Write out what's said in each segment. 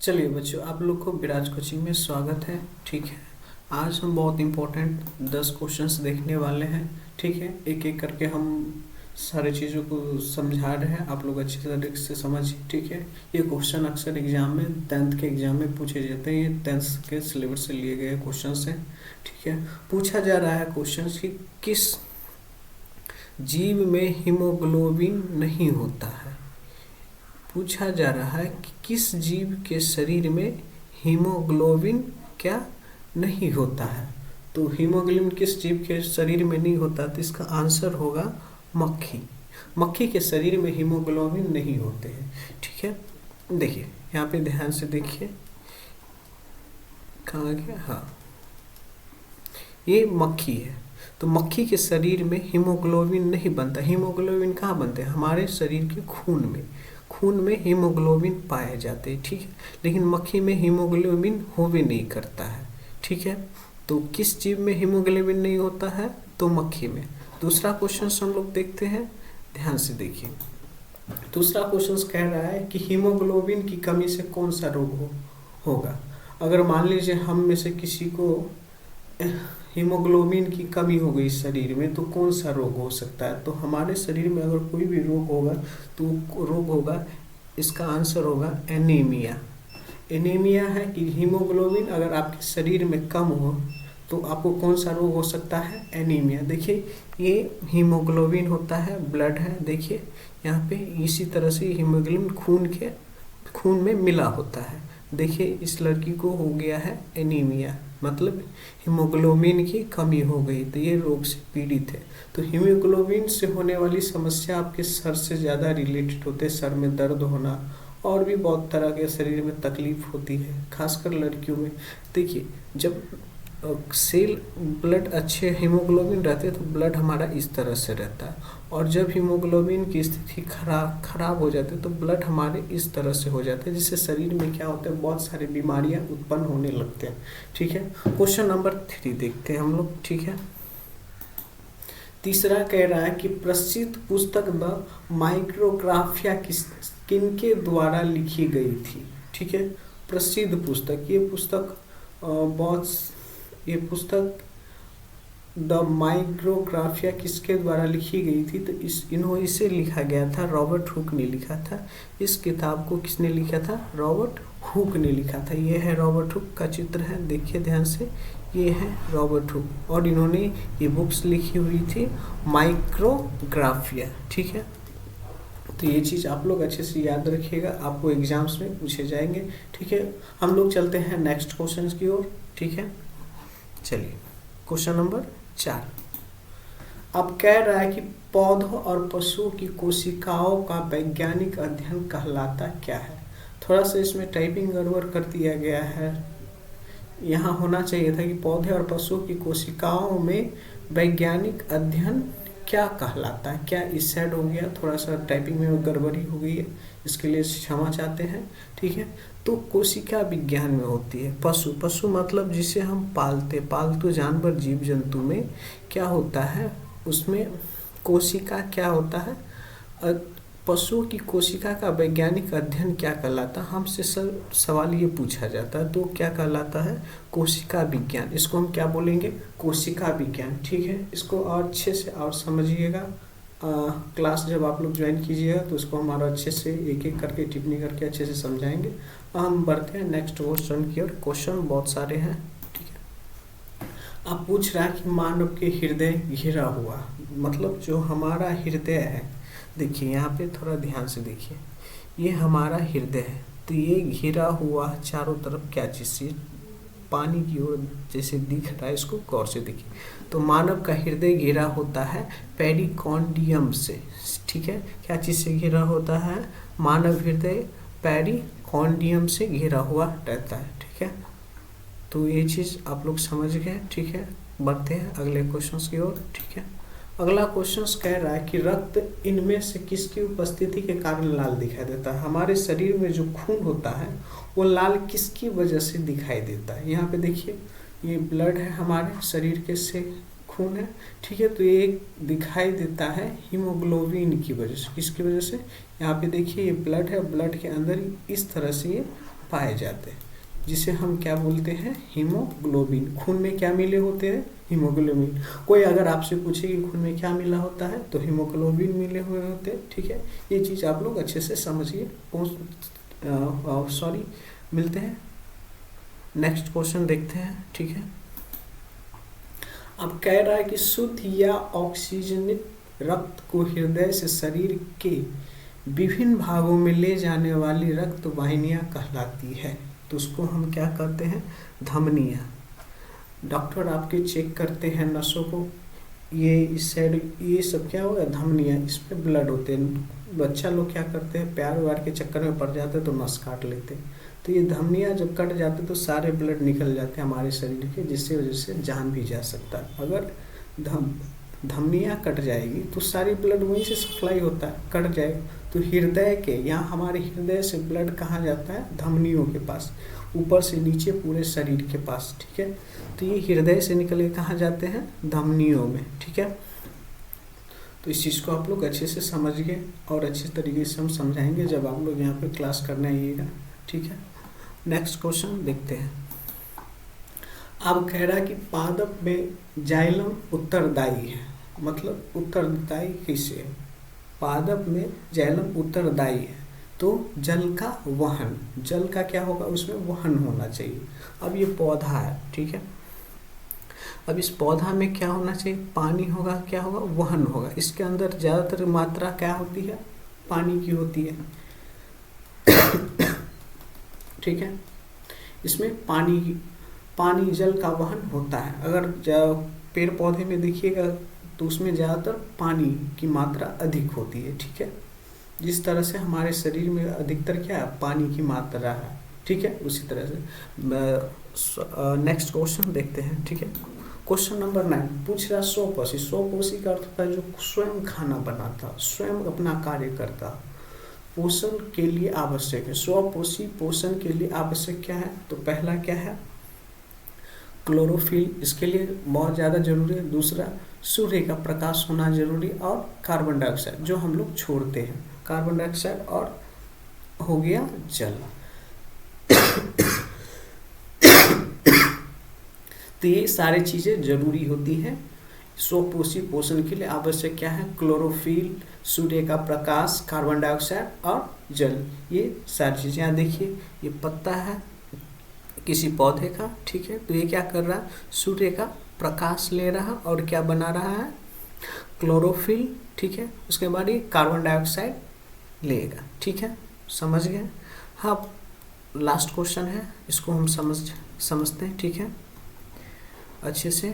चलिए बच्चों, आप लोग को विराज कोचिंग में स्वागत है। ठीक है, आज हम बहुत इम्पोर्टेंट 10 क्वेश्चंस देखने वाले हैं। ठीक है, एक एक करके हम सारे चीज़ों को समझा रहे हैं, आप लोग अच्छी तरीके से समझिए। ठीक है, ये क्वेश्चन अक्सर एग्जाम में 10th के एग्जाम में पूछे जाते हैं। ये 10th के सिलेबस से लिए गए क्वेश्चन हैं। ठीक है, पूछा जा रहा है क्वेश्चन कि किस जीव में हीमोग्लोबिन नहीं होता है। पूछा जा रहा है कि किस जीव के शरीर में हीमोग्लोबिन क्या नहीं होता है। तो हीमोग्लोबिन किस जीव के शरीर में नहीं होता, तो इसका आंसर होगा मक्खी। मक्खी के शरीर में हीमोग्लोबिन नहीं होते हैं। ठीक है, देखिए यहाँ पे ध्यान से देखिए, कहाँ गया, हाँ ये मक्खी है। तो मक्खी के शरीर में हीमोग्लोबिन नहीं बनता। हीमोग्लोबिन कहाँ बनते हैं, हमारे शरीर के खून में। खून में हीमोग्लोबिन पाए जाते हैं। ठीक है, लेकिन मक्खी में हीमोग्लोबिन होवे नहीं करता है। ठीक है, तो किस जीव में हीमोग्लोबिन नहीं होता है, तो मक्खी में। दूसरा क्वेश्चन हम लोग देखते हैं, ध्यान से देखिए। दूसरा क्वेश्चन कह रहा है कि हीमोग्लोबिन की कमी से कौन सा रोग होगा। अगर मान लीजिए हम में से किसी को हीमोग्लोबिन की कमी हो गई शरीर में, तो कौन सा रोग हो सकता है। तो हमारे शरीर में अगर कोई भी रोग होगा तो रोग होगा, इसका आंसर होगा एनीमिया। एनीमिया है कि हीमोग्लोबिन अगर आपके शरीर में कम हो तो आपको कौन सा रोग हो सकता है, एनीमिया। देखिए ये हीमोग्लोबिन होता है, ब्लड है। देखिए यहाँ पे इसी तरह से हीमोग्लोबिन खून में मिला होता है। देखिए इस लड़की को हो गया है एनीमिया, मतलब हीमोग्लोबिन की कमी हो गई, तो ये रोग से पीड़ित है। तो हीमोग्लोबिन से होने वाली समस्या आपके सर से ज़्यादा रिलेटेड होते हैं, सर में दर्द होना और भी बहुत तरह के शरीर में तकलीफ होती है, खासकर लड़कियों में। देखिए जब सेल ब्लड अच्छे हीमोग्लोबिन रहते हैं तो ब्लड हमारा इस तरह से रहता है, और जब हीमोग्लोबिन की स्थिति खराब हो जाती है तो ब्लड हमारे इस तरह से हो जाते हैं, जिससे शरीर में क्या होता है, बहुत सारी बीमारियां उत्पन्न होने लगते हैं। ठीक है, क्वेश्चन नंबर 3 देखते हैं हम लोग। ठीक है, तीसरा कह रहा है कि प्रसिद्ध पुस्तक द माइक्रोग्राफिया किनके द्वारा लिखी गई थी। ठीक है, प्रसिद्ध पुस्तक, ये पुस्तक द माइक्रोग्राफिया किसके द्वारा लिखी गई थी, तो इसे लिखा गया था, रॉबर्ट हुक ने लिखा था। इस किताब को किसने लिखा था, रॉबर्ट हुक ने लिखा था। ये है रॉबर्ट हुक का चित्र है, देखिए ध्यान से, ये है रॉबर्ट हुक, और इन्होंने ये बुक्स लिखी हुई थी माइक्रोग्राफिया। ठीक है, तो ये चीज़ आप लोग अच्छे से याद रखिएगा, आपको एग्जाम्स में पूछे जाएंगे। ठीक है, हम लोग चलते हैं नेक्स्ट क्वेश्चन की ओर। ठीक है, चलिए क्वेश्चन नंबर 4। अब कह रहा है कि पौधों और पशुओं की कोशिकाओं का वैज्ञानिक अध्ययन कहलाता क्या है। थोड़ा सा इसमें टाइपिंग गड़बड़ कर दिया गया है, यहाँ होना चाहिए था कि पौधे और पशुओं की कोशिकाओं में वैज्ञानिक अध्ययन क्या कहलाता है। क्या इस साइड हो गया, थोड़ा सा टाइपिंग में गड़बड़ी हो गई है, इसके लिए क्षमा चाहते हैं। ठीक है, तो कोशिका विज्ञान में होती है। पशु मतलब जिसे हम पालतू जानवर जीव जंतु में क्या होता है, उसमें कोशिका क्या होता है, पशुओं की कोशिका का वैज्ञानिक अध्ययन क्या कहलाता है। हमसे सवाल ये पूछा जाता है, तो क्या कहलाता है, कोशिका विज्ञान। इसको हम क्या बोलेंगे, कोशिका विज्ञान। ठीक है, इसको और अच्छे से और समझिएगा। क्लास जब आप लोग ज्वाइन कीजिएगा तो इसको हमारा अच्छे से एक एक करके टिप्पणी करके अच्छे से समझाएंगे। हम बढ़ते हैं नेक्स्ट क्वेश्चन की ओर। क्वेश्चन बहुत सारे हैं। ठीक है, आप पूछ रहा है कि मानव के हृदय घिरा हुआ, मतलब जो हमारा हृदय है, देखिए यहाँ पे थोड़ा ध्यान से देखिए, ये हमारा हृदय है, तो ये घिरा हुआ चारों तरफ क्या चीज़ से, पानी की ओर जैसे दिख रहा है, इसको गौर से देखिए। तो मानव का हृदय घिरा होता है पेरिकॉन्डियम से। ठीक है, क्या चीज़ से घिरा होता है, मानव हृदय पेरिकॉन्डियम से घिरा हुआ रहता है। ठीक है, तो ये चीज़ आप लोग समझ गए। ठीक है, बढ़ते हैं अगले क्वेश्चन की ओर। ठीक है, अगला क्वेश्चन कह रहा है कि रक्त इनमें से किसकी उपस्थिति के कारण लाल दिखाई देता है। हमारे शरीर में जो खून होता है वो लाल किसकी वजह से दिखाई देता है। यहाँ पे देखिए, ये ब्लड है, हमारे शरीर के से खून है। ठीक है, तो ये दिखाई देता है हीमोग्लोबिन की वजह से। किसकी वजह से, यहाँ पे देखिए ये ब्लड है, ब्लड के अंदर इस तरह से ये पाए जाते हैं, जिसे हम क्या बोलते हैं, हीमोग्लोबिन। खून में क्या मिले होते हैं, हीमोग्लोबिन। कोई अगर आपसे पूछे कि खून में क्या मिला होता है तो हीमोग्लोबिन मिले हुए होते हैं, ठीक है। ये चीज़ आप लोग अच्छे से समझिए। सॉरी, मिलते हैं, नेक्स्ट क्वेश्चन देखते हैं, ठीक है। अब कह रहा है कि शुद्ध या ऑक्सीजनित रक्त को हृदय से शरीर के विभिन्न भागों में ले जाने वाली रक्त वाहिनियाँ कहलाती है। तो उसको हम क्या कहते हैं, धमनियाँ। डॉक्टर आपके चेक करते हैं नसों को, ये इस साइड ये सब क्या होगा, धमनियाँ, इसमें ब्लड होते हैं। बच्चा लोग क्या करते हैं, प्यार व्यार के चक्कर में पड़ जाते हैं तो नस काट लेते हैं। तो ये धमनियाँ जब कट जाते तो सारे ब्लड निकल जाते हैं हमारे शरीर के, जिससे वजह से जान भी जा सकता है। अगर धमनियाँ कट जाएगी तो सारी ब्लड वहीं से सप्लाई होता है, कट जाएगा तो हृदय के, यहाँ हमारे हृदय से ब्लड कहाँ जाता है, धमनियों के पास, ऊपर से नीचे पूरे शरीर के पास, ठीक है। तो ये हृदय से निकल के कहाँ जाते हैं, धमनियों में, ठीक है। तो इस चीज़ को आप लोग अच्छे से समझिए और अच्छे तरीके से हम समझाएंगे जब आप लोग यहाँ पे क्लास करने आइएगा, ठीक है। नेक्स्ट क्वेश्चन देखते हैं। अब कह रहा है कि पादप में जाइलम उत्तरदायी है, मतलब उत्तरदायी किससे है, पादप में जाइलम उत्तरदायी है तो जल का वहन, जल का क्या होगा, उसमें वहन होना चाहिए। अब ये पौधा है, ठीक है। अब इस पौधा में क्या होना चाहिए, पानी होगा, क्या होगा, वहन होगा। इसके अंदर ज़्यादातर मात्रा क्या होती है, पानी की होती है, ठीक है। इसमें पानी जल का वहन होता है। अगर पेड़ पौधे में देखिएगा तो उसमें ज़्यादातर पानी की मात्रा अधिक होती है, ठीक है। जिस तरह से हमारे शरीर में अधिकतर क्या है, पानी की मात्रा है, ठीक है। उसी तरह से नेक्स्ट क्वेश्चन देखते हैं, ठीक है। क्वेश्चन नंबर 9 पूछ रहा, स्वपोषी। स्वपोषी का अर्थ होता है जो स्वयं खाना बनाता, स्वयं अपना कार्य करता, पोषण के लिए आवश्यक है। स्वपोषी पोषण के लिए आवश्यक क्या है, तो पहला क्या है, क्लोरोफिल, इसके लिए बहुत ज़्यादा जरूरी है। दूसरा, सूर्य का प्रकाश होना जरूरी, और कार्बन डाइऑक्साइड जो हम लोग छोड़ते हैं, कार्बन डाइऑक्साइड, और हो गया जल। तो ये सारी चीज़ें जरूरी होती हैं। स्वपोषी पोषण के लिए आवश्यक क्या है, क्लोरोफिल, सूर्य का प्रकाश, कार्बन डाइऑक्साइड और जल। ये सारी चीज़ें, यहाँ देखिए ये पत्ता है किसी पौधे का, ठीक है। तो ये क्या कर रहा है, सूर्य का प्रकाश ले रहा और क्या बना रहा है, क्लोरोफिल, ठीक है। उसके बाद ये कार्बन डाइऑक्साइड लेगा, ठीक है, समझ गए। हाँ, लास्ट क्वेश्चन है, इसको हम समझते हैं, ठीक है, अच्छे से।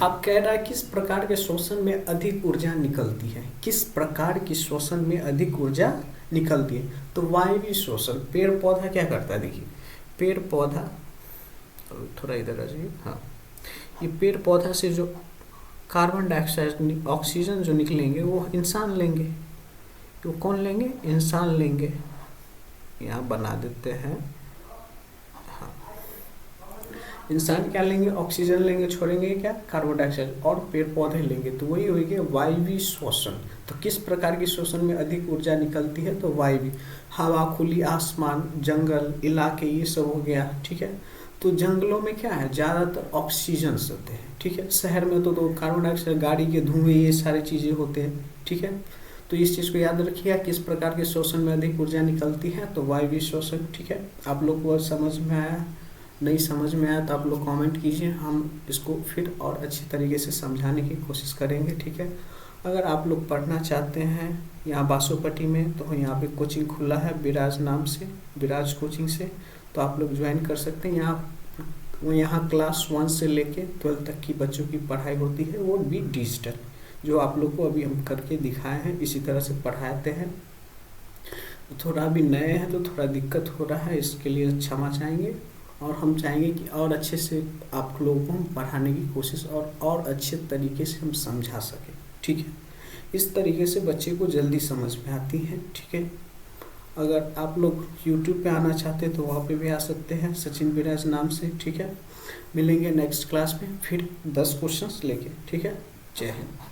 आप कह रहा है किस प्रकार के श्वसन में अधिक ऊर्जा निकलती है, किस प्रकार की श्वसन में अधिक ऊर्जा निकलती है, तो वायवीय श्वसन। पेड़ पौधा क्या करता है, देखिए पेड़ पौधा, थोड़ा इधर आ जाइए, हाँ, ये पेड़ पौधा से जो कार्बन डाइऑक्साइड, ऑक्सीजन जो निकलेंगे वो इंसान लेंगे, तो कौन लेंगे, इंसान लेंगे। यहाँ बना देते हैं, इंसान क्या लेंगे, ऑक्सीजन लेंगे, छोड़ेंगे क्या, कार्बन डाइऑक्साइड, और पेड़ पौधे लेंगे, तो वही होगी वायवीय श्वसन। तो किस प्रकार की श्वसन में अधिक ऊर्जा निकलती है, तो वायवीय। हवा, खुली आसमान, जंगल इलाके, ये सब हो गया, ठीक है। तो जंगलों में क्या है, ज़्यादातर ऑक्सीजन होते हैं, ठीक है। शहर में तो कार्बन डाइऑक्साइड, गाड़ी के धुएं, ये सारी चीज़ें होते हैं, ठीक है। तो इस चीज़ को याद रखिएगा, किस प्रकार के श्वसन में अधिक ऊर्जा निकलती है, तो वायवीय श्वसन, ठीक है। आप लोग को समझ में आया, नहीं समझ में आया तो आप लोग कमेंट कीजिए, हम इसको फिर और अच्छी तरीके से समझाने की कोशिश करेंगे, ठीक है। अगर आप लोग पढ़ना चाहते हैं यहाँ बासोपट्टी में, तो यहाँ पे कोचिंग खुला है विराज नाम से, विराज कोचिंग से, तो आप लोग ज्वाइन कर सकते हैं। यहाँ क्लास 1 से लेके 12 तक की बच्चों की पढ़ाई होती है, वो भी डिजिटल, जो आप लोग को अभी हम करके दिखाए हैं, इसी तरह से पढ़ाते हैं। थोड़ा अभी नए हैं तो थोड़ा दिक्कत हो रहा है, इसके लिए क्षमा चाहेंगे, और हम चाहेंगे कि और अच्छे से आप लोगों को हम पढ़ाने की कोशिश और अच्छे तरीके से हम समझा सकें, ठीक है। इस तरीके से बच्चे को जल्दी समझ में आती है, ठीक है। अगर आप लोग YouTube पे आना चाहते हैं तो वहाँ पे भी आ सकते हैं, सचिन विराज नाम से, ठीक है। मिलेंगे नेक्स्ट क्लास में फिर 10 क्वेश्चंस लेके, ठीक है। जय हिंद।